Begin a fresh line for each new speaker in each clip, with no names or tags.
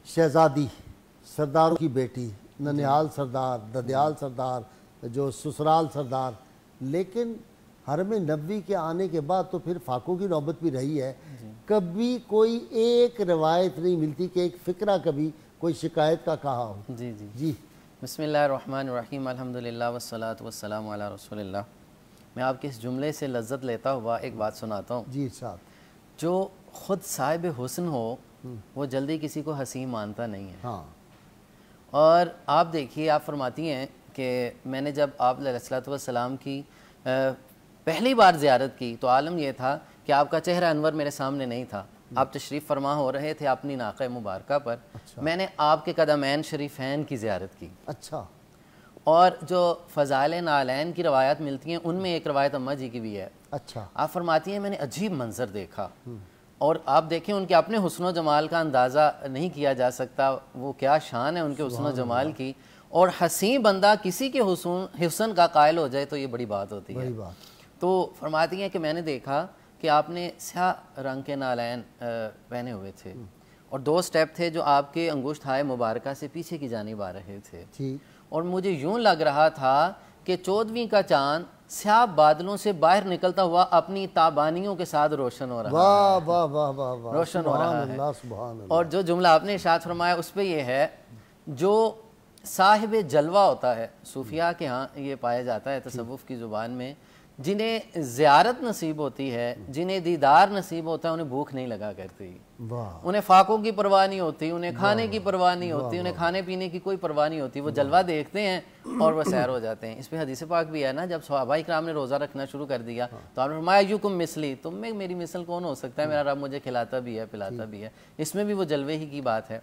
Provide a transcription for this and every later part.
شہزادی، سرداروں کی بیٹی، ننیال سردار، ددیال سردار، جو سسرال سردار، لیکن حرم نبوی کے آنے کے بعد تو پھر فاقوں کی نوبت بھی رہی ہے. کبھی کوئی ایک روایت نہیں ملتی کہ ایک فقرہ کبھی کوئی شکایت کا کہا ہو.
جی جی
جی
بسم اللہ الرحمن الرحیم، الحمدللہ والصلاة والسلام علی رسول اللہ. میں آپ کے اس جملے سے لذت لیتا ہوا ایک بات سناتا ہوں.
جی صاحب.
جو خود صاحب حسن ہو وہ جلدی کسی کو حسین مانتا نہیں ہے.
ہاں.
اور آپ دیکھیے، آپ فرماتی ہیں کہ میں نے جب آپ علیہ الصلوۃ والسلام کی پہلی بار زیارت کی تو عالم یہ تھا کہ آپ کا چہرہ انور میرے سامنے نہیں تھا. آپ تشریف فرما ہو رہے تھے اپنی ناقہ مبارکہ پر. میں نے آپ کے قدمین شریفین کی زیارت کی.
اچھا.
اور جو فضائل نالین کی روایات ملتی ہیں ان میں ایک روایت اماں جی کی بھی ہے.
اچھا.
آپ فرماتی ہیں میں نے عجیب منظر دیکھا. اور آپ دیکھیں ان کے اپنے حسن و جمال کا اندازہ نہیں کیا جا سکتا، وہ کیا شان ہے ان کے حسن و جمال کی. اور حسین بندہ کسی کے حسن کا قائل ہو جائے تو یہ بڑی بات ہوتی ہے. تو فرماتی ہیں کہ میں نے دیکھا کہ آپ نے سیاہ رنگ کے نالین پہنے ہوئے تھے اور 2 سٹیپ تھے جو آپ کے انگشت ہائے مبارکہ سے پیچھے کی جانب آ رہے تھے. اور مجھے یوں لگ رہا تھا کہ 14ویں کا چاند سیاہ بادلوں سے باہر نکلتا ہوا اپنی تابانیوں کے ساتھ روشن ہو رہا ہے. روشن ہو رہا ہے. اور جو جملہ آپ نے ارشاد فرمایا اس پہ یہ ہے، جو صاحب جلوہ ہوتا ہے، صوفیاء کے ہاں یہ پایا جاتا ہے تصوف کی زبان میں، جنہیں زیارت نصیب ہوتی ہے، جنہیں دیدار نصیب ہوتا ہے، انہیں بھوک نہیں لگا کرتی. انہیں فاقوں کی پرواہ نہیں ہوتی، انہیں کھانے کی پرواہ نہیں ہوتی، انہیں کھانے پینے کی کوئی پرواہ نہیں ہوتی. وہ جلوہ دیکھتے ہیں اور وہ سیر ہو جاتے ہیں. اس پہ حدیث پاک بھی ہے نا، جب صحابہ کرام نے روزہ رکھنا شروع کر دیا تو آپ نے فرمایا ایکم مثلی، تم میں میری مثل کون ہو سکتا ہے، میرا رب مجھے کھلاتا بھی ہے پلاتا بھی ہے. اس میں بھی وہ جلوے ہی کی بات ہے.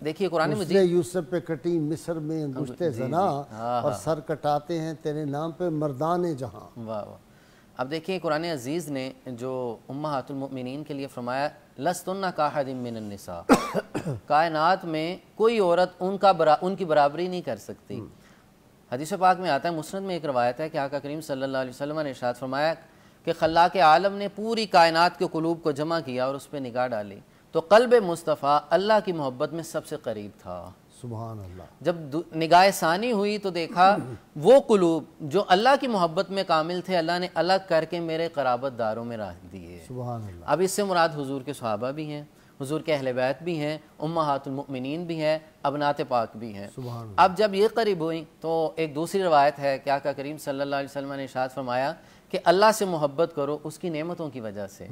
دیکھیے قرآن مجید،
یوسف پہ کٹی مصر میں انگشت زنا اور سر کٹاتے ہیں تیرے نام پہ مردان جہاں.
واہ واہ. اب دیکھیں قرآن عزیز نے جو امہات المؤمنین کے لیے فرمایا لستن کاحد من النساء، کائنات میں کوئی عورت ان کی برابری نہیں کر سکتی. حدیث پاک میں آتا ہے، مسند میں ایک روایت ہے کہ آقا کریم صلی اللہ علیہ وسلم نے ارشاد فرمایا کہ خلاق عالم نے پوری کائنات کے قلوب کو جمع کیا اور اس پہ نگاہ ڈالی تو قلب مصطفیٰ اللہ کی محبت میں سب سے قریب تھا.
سبحان اللہ.
جب نگاہ ثانی ہوئی تو دیکھا وہ قلوب جو اللہ کی محبت میں کامل تھے اللہ نے الگ کر کے میرے قرابت داروں میں رکھ دیے.
سبحان اللہ.
اب اس سے مراد حضور کے صحابہ بھی ہیں، حضور کے اہل بیت بھی ہیں، امہات المؤمنین بھی ہیں، ابنات پاک بھی ہیں. اب جب یہ قریب ہوئی تو ایک دوسری روایت ہے کہ آقا کریم صلی اللہ علیہ وسلم نے ارشاد فرمایا کہ اللہ سے محبت کرو اس کی نعمتوں کی وجہ سے،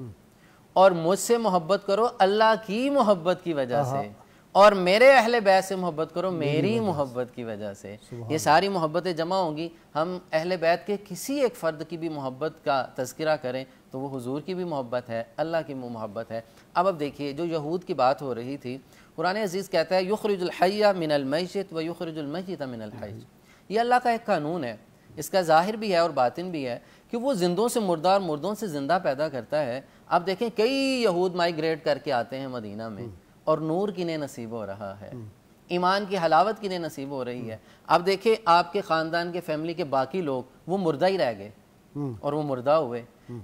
اور مجھ سے محبت کرو اللہ کی محبت کی وجہ سے، اور میرے اہل بیت سے محبت کرو میری محبت کی وجہ سے. یہ ساری محبتیں جمع ہوں گی. ہم اہل بیت کے کسی ایک فرد کی بھی محبت کا تذکرہ کریں تو وہ حضور کی بھی محبت ہے، اللہ کی محبت ہے. اب دیکھیے جو یہود کی بات ہو رہی تھی، قرآن عزیز کہتا ہے یخرج الحی من المیت و یخرج المیت من الحی. یہ اللہ کا ایک قانون ہے، اس کا ظاہر بھی ہے اور باطن بھی ہے کہ وہ زندوں سے مردہ اور مردوں سے زندہ پیدا کرتا ہے. اب دیکھیں کئی یہود مائیگریٹ کر کے آتے ہیں مدینہ میں اور نور کنہیں نصیب ہو رہا ہے، ایمان کی حلاوت کنہیں نصیب ہو رہی ہے. اب دیکھیں آپ کے خاندان کے فیملی کے باقی لوگ وہ مردہ ہی رہ گئے اور وہ مردہ ہوئے،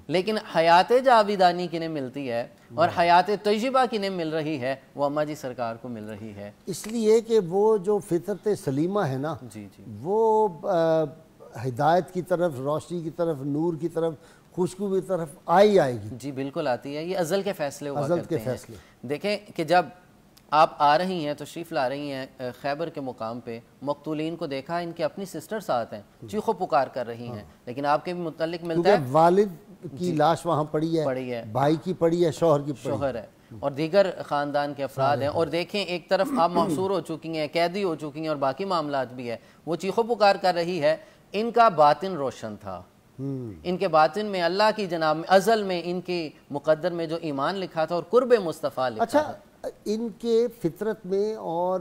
لیکن حیات جاویدانی کنہیں ملتی ہے اور حیات طیبہ کنہیں مل رہی ہے، وہ اماں جی سرکار کو مل رہی ہے.
اس لیے کہ وہ جو فطرت سلیمہ ہے نا، وہ ہدایت کی طرف، روشنی کی طرف، نور کی طرف، خوشبو کی طرف آئے گی.
جی بالکل آتی ہے. یہ ازل کے فیصلے ہوا
ازل
کرتے
کے فیصلے.
دیکھیں کہ جب آپ آ رہی ہیں تشریف لا رہی ہیں خیبر کے مقام پہ، مقتولین کو دیکھا ان کے اپنی سسٹر ساتھ ہیں، چیخو پکار کر رہی ہیں، لیکن آپ کے بھی متعلق ملتا ہے
والد کی لاش وہاں پڑی ہے، بھائی کی پڑی ہے، شوہر کی پڑی
ہے اور دیگر خاندان کے افراد ہیں. اور دیکھیں ایک طرف آپ محصور ہو چکی ہیں، قیدی ہو چکی ہیں اور باقی معاملات بھی ہے. وہ چیخو پکار کر رہی ہے. ان کا باطن روشن تھا، ان کے باطن میں اللہ کی جناب میں ازل میں ان کے مقدر میں جو ایمان لکھا تھا اور قرب مصطفیٰ لکھا تھا.
اچھا ان کے فطرت میں اور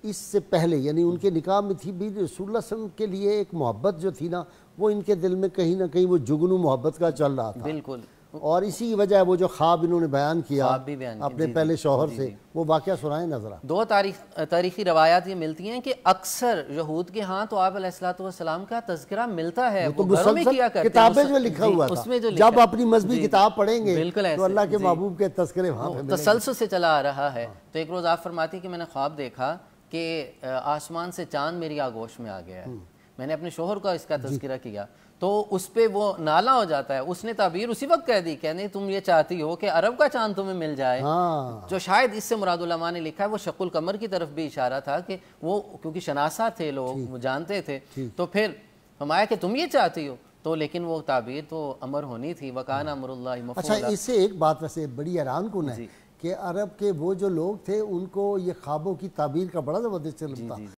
اس سے پہلے یعنی ان کے نکاح میں تھی بھی رسول اللہ صلی اللہ علیہ وسلم کے لیے ایک محبت جو تھی نا، وہ ان کے دل میں کہیں نہ کہیں وہ جگنو محبت کا چل رہا تھا.
بالکل.
اور اسی کی وجہ ہے وہ جو خواب انہوں نے بیان کیا
خواب بھی بیان کیا،
اپنے پہلے شوہر سے، وہ واقعہ سنائیں نظرہ۔
دو تاریخی روایات یہ ملتی ہیں کہ اکثر یہود کے ہاں تو آپ علیہ الصلوۃ والسلام کا تذکرہ ملتا ہے، وہ گھروں میں کیا کرتے ہیں،
کتابیں جو لکھا ہوا
اس
تھا،
میں جو لکھا
جب اپنی مذہبی کتاب پڑھیں گے
بالکل
تو اللہ کے محبوب کے تذکرے وہاں پہ
تسلسل سے چلا آ رہا ہے۔ تو ایک روز آپ فرماتی کہ میں نے خواب دیکھا کہ آسمان سے چاند میری آغوش میں آ گیا ہے، میں نے اپنے شوہر کا اس کا تذکرہ کیا تو اس پہ وہ نالا ہو جاتا ہے، اس نے تعبیر اسی وقت کہہ دی، کہنے تم یہ چاہتی ہو کہ عرب کا چاند تمہیں مل جائے، جو شاید اس سے مراد علماء نے لکھا ہے وہ شق القمر کی طرف بھی اشارہ تھا کہ وہ کیونکہ شناسہ تھے لوگ، وہ جانتے تھے، تو پھر فرمایا کہ تم یہ چاہتی ہو، تو لیکن وہ تعبیر تو امر ہونی تھی، وَكَانَ أَمْرُ اللَّهِ مَفْعُولًا۔
اچھا اس سے ایک بات ویسے بڑی حیران کن ہے کہ عرب کے وہ جو لوگ تھے ان کو یہ خوابوں کی تعبیر کا بڑا زبردست علم تھا۔